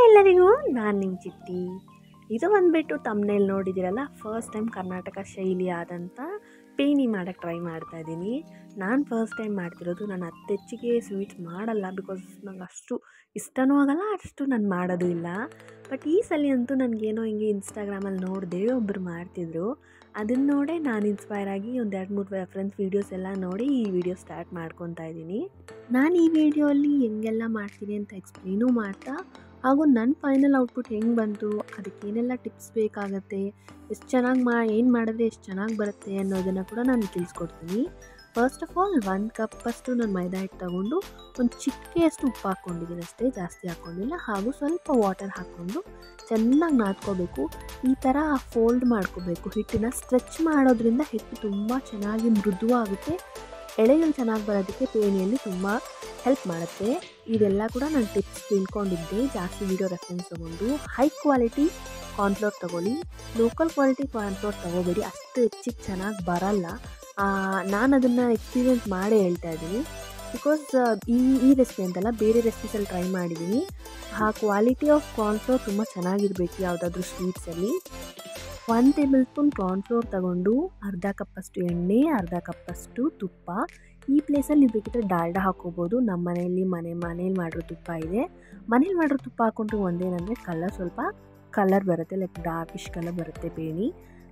ಎಲ್ಲರಿಗೂ ನಾನು ನಿಮ್ಮ ಚಿಟ್ಟಿ. ಇದು ಬಂದುಬಿಟ್ಟು ತಮ್ಮನೇಲಿ ನೋಡಿದ್ದೀರಲ್ಲ, ಫಸ್ಟ್ ಟೈಮ್ ಕರ್ನಾಟಕ ಶೈಲಿ ಆದಂಥ ಪೇಣಿ ಮಾಡೋಕ್ಕೆ ಟ್ರೈ ಮಾಡ್ತಾಯಿದ್ದೀನಿ. ನಾನು ಫಸ್ಟ್ ಟೈಮ್ ಮಾಡ್ತಿರೋದು. ನಾನು ಹೆಚ್ಚಿಗೆ ಸ್ವೀಟ್ಸ್ ಮಾಡಲ್ಲ, ಬಿಕಾಸ್ ನಂಗೆ ಅಷ್ಟು ಇಷ್ಟನೂ ಆಗಲ್ಲ, ಅಷ್ಟು ನಾನು ಮಾಡೋದು ಇಲ್ಲ. ಬಟ್ ಈ ಸಲ ಅಂತೂ ನನಗೇನೋ ಹಿಂಗೆ ಇನ್ಸ್ಟಾಗ್ರಾಮಲ್ಲಿ ನೋಡಿದೆ, ಒಬ್ಬರು ಮಾಡ್ತಿದ್ರು. ಅದನ್ನು ನೋಡೇ ನಾನು ಇನ್ಸ್ಪೈರ್ ಆಗಿ ಒಂದು 2-3 ರೆಫರೆನ್ಸ್ ವೀಡಿಯೋಸ್ ಎಲ್ಲ ನೋಡಿ ಈ ವಿಡಿಯೋ ಸ್ಟಾರ್ಟ್ ಮಾಡ್ಕೊತಾ ಇದ್ದೀನಿ. ನಾನು ಈ ವಿಡಿಯೋಲ್ಲಿ ಹೆಂಗೆಲ್ಲ ಮಾಡ್ತೀನಿ ಅಂತ ಎಕ್ಸ್ಪ್ಲೇನೂ ಮಾಡ್ತಾ, ಹಾಗೂ ನನ್ನ ಫೈನಲ್ ಔಟ್ಪುಟ್ ಹೆಂಗೆ ಬಂತು, ಅದಕ್ಕೇನೆಲ್ಲ ಟಿಪ್ಸ್ ಬೇಕಾಗತ್ತೆ, ಎಷ್ಟು ಚೆನ್ನಾಗಿ ಏನು ಮಾಡಿದ್ರೆ ಎಷ್ಟು ಚೆನ್ನಾಗಿ ಬರುತ್ತೆ ಅನ್ನೋದನ್ನು ಕೂಡ ನಾನು ತಿಳಿಸ್ಕೊಡ್ತೀನಿ. ಫಸ್ಟ್ ಆಫ್ ಆಲ್ 1 ಕಪ್ಪಷ್ಟು ನಾನು ಮೈದಾ ಹಿಟ್ಟು ತಗೊಂಡು ಒಂದು ಚಿಟಿಕೆಯಷ್ಟು ಉಪ್ಪು ಹಾಕ್ಕೊಂಡಿದ್ದೀನಿ ಅಷ್ಟೇ, ಜಾಸ್ತಿ ಹಾಕ್ಕೊಂಡಿಲ್ಲ. ಹಾಗೂ ಸ್ವಲ್ಪ ವಾಟರ್ ಹಾಕ್ಕೊಂಡು ಚೆನ್ನಾಗಿ ನಾದ್ಕೋಬೇಕು. ಈ ಥರ ಫೋಲ್ಡ್ ಮಾಡ್ಕೋಬೇಕು. ಹಿಟ್ಟನ್ನು ಸ್ಟ್ರೆಚ್ ಮಾಡೋದ್ರಿಂದ ಹಿಟ್ಟು ತುಂಬ ಚೆನ್ನಾಗಿ ಮೃದುವಾಗುತ್ತೆ. ಎಳೆಗಳು ಚೆನ್ನಾಗಿ ಬರೋದಕ್ಕೆ ಪೇಣಿಯಲ್ಲಿ ತುಂಬ ಹೆಲ್ಪ್ ಮಾಡುತ್ತೆ. ಇದೆಲ್ಲ ಕೂಡ ನಾನು ಟಿಪ್ಸ್ ತಿಳ್ಕೊಂಡಿದ್ದೆ, ಜಾಸ್ತಿ ವಿಡಿಯೋ ರೆಫರೆನ್ಸ್ ತೊಗೊಂಡು. ಹೈ ಕ್ವಾಲಿಟಿ ಕಾರ್ನ್ಫ್ಲೋರ್ ತೊಗೊಳ್ಳಿ, ಲೋಕಲ್ ಕ್ವಾಲಿಟಿ ಕಾರ್ನ್ಫ್ಲೋರ್ ತೊಗೋಬೇಡಿ, ಅಷ್ಟು ಹೆಚ್ಚಿಗೆ ಚೆನ್ನಾಗಿ ಬರಲ್ಲ. ನಾನು ಅದನ್ನು ಎಕ್ಸ್ಪೀರಿಯೆನ್ಸ್ ಮಾಡೇ ಹೇಳ್ತಾ ಇದ್ದೀನಿ. ಬಿಕಾಸ್ ಈ ರೆಸಿಪಿ ಅಂತಲ್ಲ, ಬೇರೆ ರೆಸಿಪೀಸಲ್ಲಿ ಟ್ರೈ ಮಾಡಿದ್ದೀನಿ. ಆ ಕ್ವಾಲಿಟಿ ಆಫ್ ಕಾರ್ನ್ಫ್ಲೋರ್ ತುಂಬ ಚೆನ್ನಾಗಿರಬೇಕು ಯಾವುದಾದ್ರೂ ಸ್ವೀಟ್ಸಲ್ಲಿ. 1 ಟೇಬಲ್ ಸ್ಪೂನ್ ಕಾರ್ನ್ಫ್ಲೋರ್ ತಗೊಂಡು ಅರ್ಧ ಕಪ್ಪಷ್ಟು ಎಣ್ಣೆ, ಅರ್ಧ ಕಪ್ಪಷ್ಟು ತುಪ್ಪ. ಈ ಪ್ಲೇಸಲ್ಲಿ ನೀವು ಬೇಕಿದ್ರೆ ಡಾಲ್ಡಾ ಹಾಕ್ಕೋಬೋದು. ನಮ್ಮ ಮನೇಲಿ ಮಾಡಿರೋ ತುಪ್ಪ ಇದೆ. ಮನೇಲಿ ಮಾಡಿರೋ ತುಪ್ಪ ಹಾಕ್ಕೊಂಡ್ರೆ ಒಂದೇನಂದರೆ ಸ್ವಲ್ಪ ಕಲರ್ ಬರುತ್ತೆ, ಲೈಕ್ ಡಾರ್ಕಿಶ್ ಕಲರ್ ಬರುತ್ತೆ ಪೇಣಿ.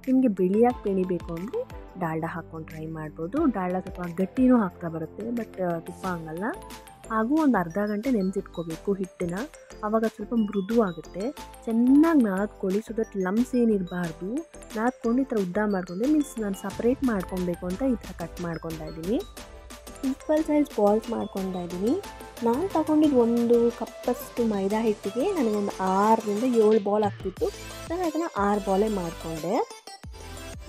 ನಿಮಗೆ ಬಿಳಿಯಾಗಿ ಪೇಣಿ ಬೇಕು ಅಂದರೆ ಡಾಲ್ಡಾ ಹಾಕ್ಕೊಂಡು ಟ್ರೈ ಮಾಡ್ಬೋದು. ಡಾಲ್ಡಾ ಸ್ವಲ್ಪ ಗಟ್ಟಿನೂ ಹಾಕ್ತಾ ಬರುತ್ತೆ, ಬಟ್ ತುಪ್ಪ ಹಂಗಲ್ಲ. ಹಾಗೂ ಒಂದು ಅರ್ಧ ಗಂಟೆ ನೆನೆಸಿಟ್ಕೋಬೇಕು ಹಿಟ್ಟನ್ನು, ಆವಾಗ ಸ್ವಲ್ಪ ಮೃದು ಆಗುತ್ತೆ. ಚೆನ್ನಾಗಿ ನಾದ್ಕೊಳ್ಳಿ, ಸೊ ದಟ್ ಲಮ್ಸ್ ಏನಿರಬಾರ್ದು. ನಾದ್ಕೊಂಡು ಈ ಥರ ಉದ್ದ ಮಾಡ್ಕೊಂಡೆ, ಮೀನ್ಸ್ ನಾನು ಸಪ್ರೇಟ್ ಮಾಡ್ಕೊಬೇಕು ಅಂತ ಈ ಥರ ಕಟ್ ಮಾಡ್ಕೊತಾ ಇದ್ದೀನಿ. ಈಕ್ವಲ್ ಸೈಜ್ ಬಾಲ್ಸ್ ಮಾಡ್ಕೊತಾ ಇದ್ದೀನಿ. ನಾನು ತಗೊಂಡಿದ್ದು 1 ಕಪ್ಪಷ್ಟು ಮೈದಾ ಹಿಟ್ಟಿಗೆ ನನಗೊಂದು 6ರಿಂದ 7 ಬಾಲ್ ಆಗ್ತಿತ್ತು. ನಾನು ಅದನ್ನು 6 ಬಾಲೇ ಮಾಡಿಕೊಂಡೆ.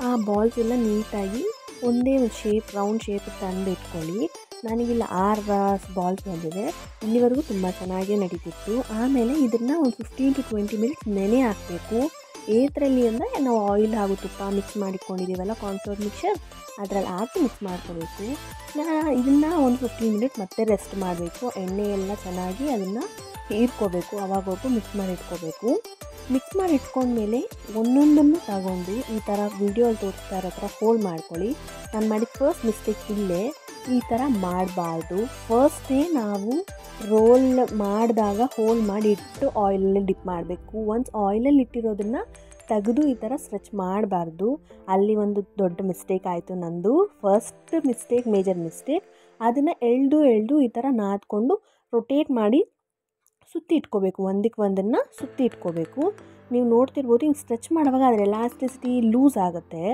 ಆ ಬಾಲ್ಸ್ ಎಲ್ಲ ನೀಟಾಗಿ ಒಂದೇ ಒಂದು ಶೇಪ್, ರೌಂಡ್ ಶೇಪ್ ತಂದು ಇಟ್ಕೊಳ್ಳಿ. ನನಗಿಲ್ಲ 6 ಬಾಲ್ಸ್ ಬಂದಿದೆ. ಇಲ್ಲಿವರೆಗೂ ತುಂಬ ಚೆನ್ನಾಗೇ ನಡೀತಿತ್ತು. ಆಮೇಲೆ ಇದನ್ನು ಒಂದು 15 to 20 ಮಿನಿಟ್ಸ್ ನೆನೆ ಹಾಕಬೇಕು. ಏತರಲ್ಲಿ ಅಂದರೆ ನಾವು ಆಯಿಲ್ ಹಾಗೂ ತುಪ್ಪ ಮಿಕ್ಸ್ ಮಾಡಿಕೊಂಡಿದ್ದೀವಲ್ಲ, ಕಾರ್ನ್ಫ್ಲೋರ್ ಮಿಕ್ಸರ್, ಅದರಲ್ಲಿ ಹಾಕಿ ಮಿಕ್ಸ್ ಮಾಡ್ಕೋಬೇಕು. ಇದನ್ನು ಒಂದು 15 ಮಿನಿಟ್ಸ್ ಮತ್ತೆ ರೆಸ್ಟ್ ಮಾಡಬೇಕು. ಎಣ್ಣೆ ಎಲ್ಲ ಚೆನ್ನಾಗಿ ಅದನ್ನು ಹೀರ್ಕೋಬೇಕು. ಅವಾಗೋಗು ಮಿಕ್ಸ್ ಮಾಡಿ ಇಟ್ಕೋಬೇಕು. ಮಿಕ್ಸ್ ಮಾಡಿ ಇಟ್ಕೊಂಡ್ಮೇಲೆ ಒಂದೊಂದನ್ನು ತಗೊಂಡು ಈ ಥರ ವಿಡಿಯೋಲ್ಲಿ ತೋರಿಸ್ತಾ ಇರೋ ಥರ ಹೋಲ್ಡ್ ಮಾಡ್ಕೊಳ್ಳಿ. ನಾನು ಮಾಡಿದ ಫಸ್ಟ್ ಮಿಸ್ಟೇಕ್ ಇಲ್ಲೇ. ಈ ಥರ ಮಾಡಬಾರ್ದು. ಫಸ್ಟೇ ನಾವು ರೋಲ್ ಮಾಡಿದಾಗ ಹೋಲ್ಡ್ ಮಾಡಿ ಇಟ್ಟು ಆಯಿಲಲ್ಲಿ ಡಿಪ್ ಮಾಡಬೇಕು. ಒನ್ಸ್ ಆಯಿಲಲ್ಲಿ ಇಟ್ಟಿರೋದನ್ನು ತೆಗೆದು ಈ ಥರ ಸ್ಟ್ರೆಚ್ ಮಾಡಬಾರ್ದು. ಅಲ್ಲಿ ಒಂದು ದೊಡ್ಡ ಮಿಸ್ಟೇಕ್ ಆಯಿತು ನಂದು. First mistake, major mistake. ಅದನ್ನು ಎಳೆದು ಈ ಥರ ನಾದ್ಕೊಂಡು ರೊಟೇಟ್ ಮಾಡಿ ಸುತ್ತಿ ಇಟ್ಕೋಬೇಕು. ಒಂದಕ್ಕೆ ಒಂದನ್ನು ಸುತ್ತಿ ಇಟ್ಕೋಬೇಕು. ನೀವು ನೋಡ್ತಿರ್ಬೋದು, ಹಿಂಗೆ ಸ್ಟ್ರೆಚ್ ಮಾಡುವಾಗ ಅದರ ಎಲಾಸ್ಟಿಸಿಟಿ ಲೂಸ್ ಆಗುತ್ತೆ.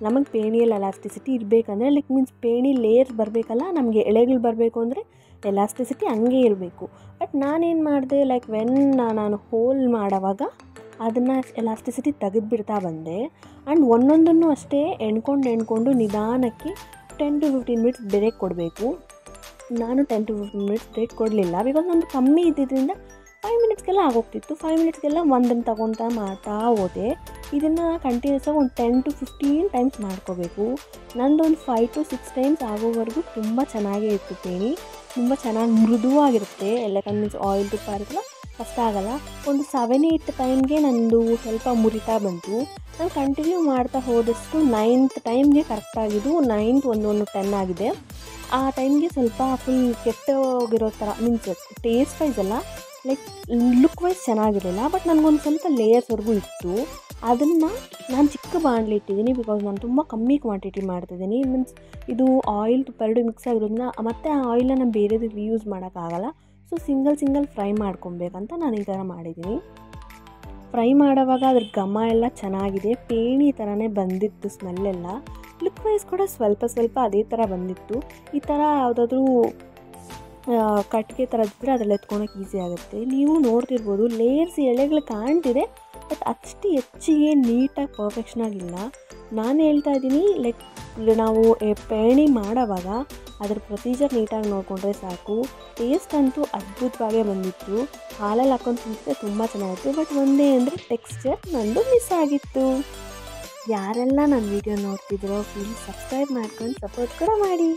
ನಮಗೆ ಪೇಣಿಯಲ್ಲಿ ಎಲಾಸ್ಟಿಸಿಟಿ ಇರಬೇಕಂದ್ರೆ, ಲೈಕ್ ಮೀನ್ಸ್ ಪೇಣಿ ಲೇಯರ್ಸ್ ಬರಬೇಕಲ್ಲ, ನಮಗೆ ಎಳೆಗಳು ಬರಬೇಕು ಅಂದರೆ ಎಲಾಸ್ಟಿಸಿಟಿ ಹಂಗೆ ಇರಬೇಕು. ಬಟ್ ನಾನೇನು ಮಾಡಿದೆ, ಲೈಕ್ ನಾನು ಹೋಲ್ ಮಾಡೋವಾಗ ಅದನ್ನು ಎಲಾಸ್ಟಿಸಿಟಿ ತೆಗೆದುಬಿಡ್ತಾ ಬಂದೆ. ಆ್ಯಂಡ್ ಒಂದೊಂದನ್ನು ಅಷ್ಟೇ ಎಣ್ಕೊಂಡು ನಿಧಾನಕ್ಕೆ 10 to 15 ಮಿನಿಟ್ಸ್ ಬ್ರೇಕ್ ಕೊಡಬೇಕು. ನಾನು 10 to 15 ಮಿನಿಟ್ಸ್ ಬ್ರೇಕ್ ಕೊಡಲಿಲ್ಲ, ಬಿಕಾಸ್ ನಂದು ಕಮ್ಮಿ ಇದ್ದಿದ್ದರಿಂದ 5 ಮಿನಿಟ್ಸ್ಗೆಲ್ಲ ಆಗೋಗ್ತಿತ್ತು. 5 ಮಿನಿಟ್ಸ್ಗೆಲ್ಲ ಒಂದನ್ನು ತಗೊತಾ ಮಾಡ್ತಾ ಹೋದೆ. ಇದನ್ನು ಕಂಟಿನ್ಯೂಸ್ ಆಗಿ ಒಂದು 10 to 15 ಟೈಮ್ಸ್ ಮಾಡ್ಕೋಬೇಕು. ನಂದೊಂದು 5 to 6 ಟೈಮ್ಸ್ ಆಗೋವರೆಗೂ ತುಂಬ ಚೆನ್ನಾಗೇ ಇತ್ತು ಪೇಣಿ. ತುಂಬ ಚೆನ್ನಾಗಿ ಮೃದುವಾಗಿರುತ್ತೆ. ಎಲ್ಲ ಮೀನ್ಸ್ ಆಯಿಲ್ ತುಪ್ಪ ಇರುತ್ತಲ್ಲ, ಕಷ್ಟ ಆಗೋಲ್ಲ. ಒಂದು 7-8 ಟೈಮ್ಗೆ ನಂದು ಸ್ವಲ್ಪ ಮುರಿತಾ ಬಂತು. ನಾನು ಕಂಟಿನ್ಯೂ ಮಾಡ್ತಾ ಹೋದಷ್ಟು 9th ಟೈಮ್ಗೆ ಕರೆಕ್ಟಾಗಿದ್ದು. 9th ಒಂದು 10 ಆಗಿದೆ. ಆ ಟೈಮ್ಗೆ ಸ್ವಲ್ಪ ಫುಲ್ ಕೆಟ್ಟೋಗಿರೋ ಥರ, ಮೀನ್ಸ್ ಟೇಸ್ಟ್ ವೈಸ್ ಅಲ್ಲ, ಲೈಕ್ ಲುಕ್ ವೈಸ್ ಚೆನ್ನಾಗಿರಲಿಲ್ಲ. ಬಟ್ ನನಗೊಂದು ಸ್ವಲ್ಪ ಲೇಯರ್ಸ್ವರೆಗೂ ಇತ್ತು. ಅದನ್ನು ನಾನು ಚಿಕ್ಕ ಬಾಣಲಿ ಇಟ್ಟಿದ್ದೀನಿ, ಬಿಕಾಸ್ ನಾನು ತುಂಬ ಕಮ್ಮಿ ಕ್ವಾಂಟಿಟಿ ಮಾಡ್ತಿದ್ದೀನಿ. ಮೀನ್ಸ್ ಇದು ಆಯಿಲ್ ತುಪ್ಪ ಎರಡು ಮಿಕ್ಸ್ ಆಗಿರೋದನ್ನ ಮತ್ತು ಆ ಆಯಿಲನ್ನು ನಾನು ಬೇರೆದಕ್ಕೆ ಯೂಸ್ ಮಾಡೋಕ್ಕಾಗಲ್ಲ. ಸೊ ಸಿಂಗಲ್ ಫ್ರೈ ಮಾಡ್ಕೊಬೇಕಂತ ನಾನು ಈ ಥರ ಮಾಡಿದ್ದೀನಿ. ಫ್ರೈ ಮಾಡೋವಾಗ ಅದ್ರ ಘಮ ಎಲ್ಲ ಚೆನ್ನಾಗಿದೆ. ಪೇಣಿ ಥರನೇ ಬಂದಿತ್ತು ಸ್ಮೆಲ್ಲೆಲ್ಲ. ಲುಕ್ ವೈಸ್ ಕೂಡ ಸ್ವಲ್ಪ ಅದೇ ಥರ ಬಂದಿತ್ತು. ಈ ಥರ ಯಾವುದಾದ್ರೂ ಕಟ್ಟಿಗೆ ಥರ ಇದ್ದರೆ ಅದರಲ್ಲಿ ಎತ್ಕೊಳಕ್ಕೆ ಈಸಿ ಆಗುತ್ತೆ. ನೀವು ನೋಡ್ತಿರ್ಬೋದು, ಲೇಯರ್ಸ್ ಎಳೆಗಳು ಕಾಣ್ತಿದೆ, ಬಟ್ ಅಷ್ಟು ಹೆಚ್ಚಿಗೆ ನೀಟಾಗಿ ಪರ್ಫೆಕ್ಷನಾಗಿಲ್ಲ. ನಾನು ಹೇಳ್ತಾ ಇದ್ದೀನಿ, ಲೈಕ್ ನಾವು ಪೇಣಿ ಮಾಡೋವಾಗ ಅದರ ಪ್ರೊಸೀಜರ್ ನೀಟಾಗಿ ನೋಡಿಕೊಂಡ್ರೆ ಸಾಕು. ಟೇಸ್ಟ್ ಅಂತೂ ಅದ್ಭುತವಾಗೇ ಬಂದಿತ್ತು. ಹಾಲಲ್ಲಿ ಹಾಕೊಂಡು ತಿಂತಿದ್ರೆ ತುಂಬ ಚೆನ್ನಾಗಿತ್ತು. ಬಟ್ ಒಂದೇ ಅಂದರೆ ಟೆಕ್ಸ್ಚರ್ ನಂದು ಮಿಸ್ ಆಗಿತ್ತು. ಯಾರೆಲ್ಲ ನನ್ನ ವೀಡಿಯೋ ನೋಡ್ತಿದ್ರೋ ಪ್ಲೀಸ್ ಸಬ್ಸ್ಕ್ರೈಬ್ ಮಾಡ್ಕೊಂಡು ಸಪೋರ್ಟ್ ಕೂಡ ಮಾಡಿ.